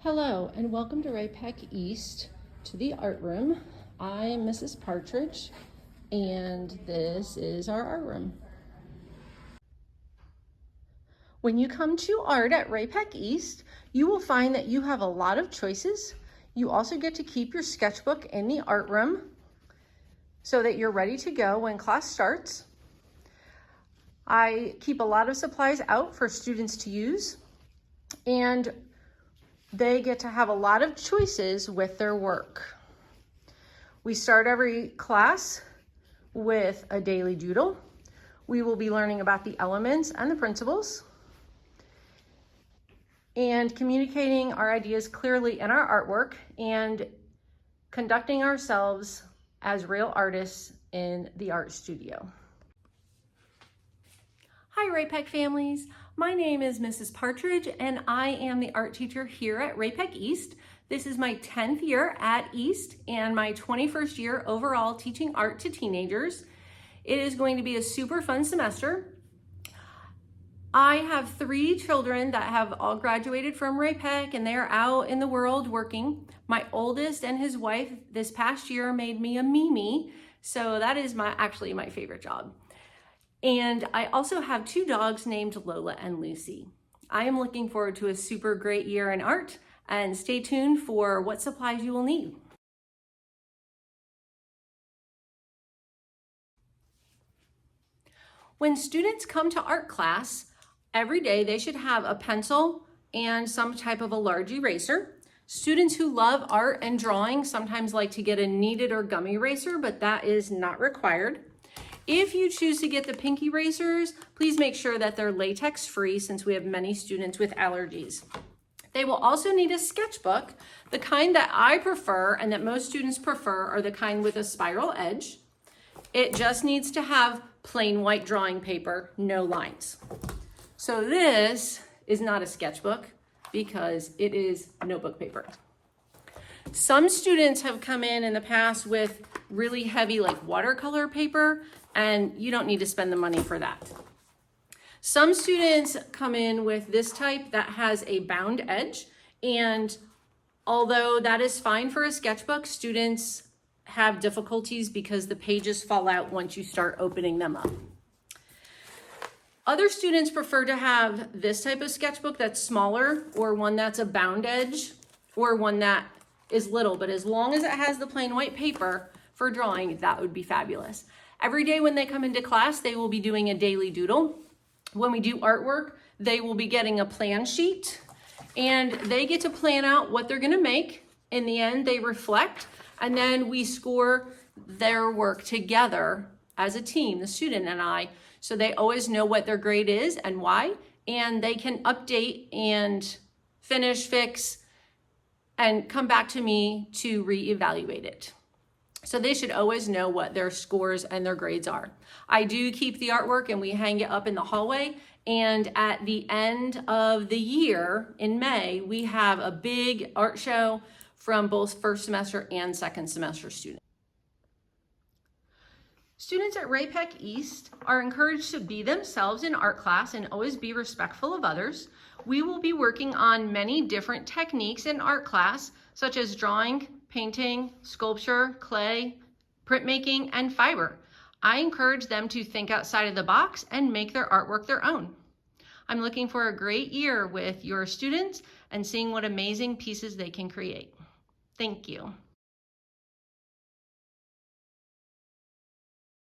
Hello and welcome to Ray-Pec East to the art room. I'm Mrs. Partridge and this is our art room. When you come to art at Ray-Pec East, you will find that you have a lot of choices. You also get to keep your sketchbook in the art room so that you're ready to go when class starts. I keep a lot of supplies out for students to use, and they get to have a lot of choices with their work. We start every class with a daily doodle. We will be learning about the elements and the principles and communicating our ideas clearly in our artwork and conducting ourselves as real artists in the art studio. Hi Ray-Pec families, my name is Mrs. Partridge and I am the art teacher here at Ray-Pec East. This is my 10th year at East and my 21st year overall teaching art to teenagers. It is going to be a super fun semester. I have 3 children that have all graduated from Ray-Pec and they are out in the world working. My oldest and his wife this past year made me a Mimi, so that is actually my favorite job. And I also have 2 dogs named Lola and Lucy. I am looking forward to a super great year in art, and stay tuned for what supplies you will need. When students come to art class, every day they should have a pencil and some type of a large eraser. Students who love art and drawing sometimes like to get a kneaded or gummy eraser, but that is not required. If you choose to get the pink erasers, please make sure that they're latex free since we have many students with allergies. They will also need a sketchbook. The kind that I prefer and that most students prefer are the kind with a spiral edge. It just needs to have plain white drawing paper, no lines. So this is not a sketchbook because it is notebook paper. Some students have come in the past with really heavy like watercolor paper, and you don't need to spend the money for that. Some students come in with this type that has a bound edge, and although that is fine for a sketchbook, students have difficulties because the pages fall out once you start opening them up. Other students prefer to have this type of sketchbook that's smaller, or one that's a bound edge, or one that is little, but as long as it has the plain white paper for drawing, that would be fabulous. Every day when they come into class, they will be doing a daily doodle. When we do artwork, they will be getting a plan sheet and they get to plan out what they're gonna make. In the end, they reflect, and then we score their work together as a team, the student and I, so they always know what their grade is and why, and they can update and finish, fix, and come back to me to reevaluate it. So they should always know what their scores and their grades are. I do keep the artwork and we hang it up in the hallway. And at the end of the year in May, we have a big art show from both first semester and second semester students. Students at Ray-Pec East are encouraged to be themselves in art class and always be respectful of others. We will be working on many different techniques in art class, such as drawing, painting, sculpture, clay, printmaking, and fiber. I encourage them to think outside of the box and make their artwork their own. I'm looking for a great year with your students and seeing what amazing pieces they can create. Thank you.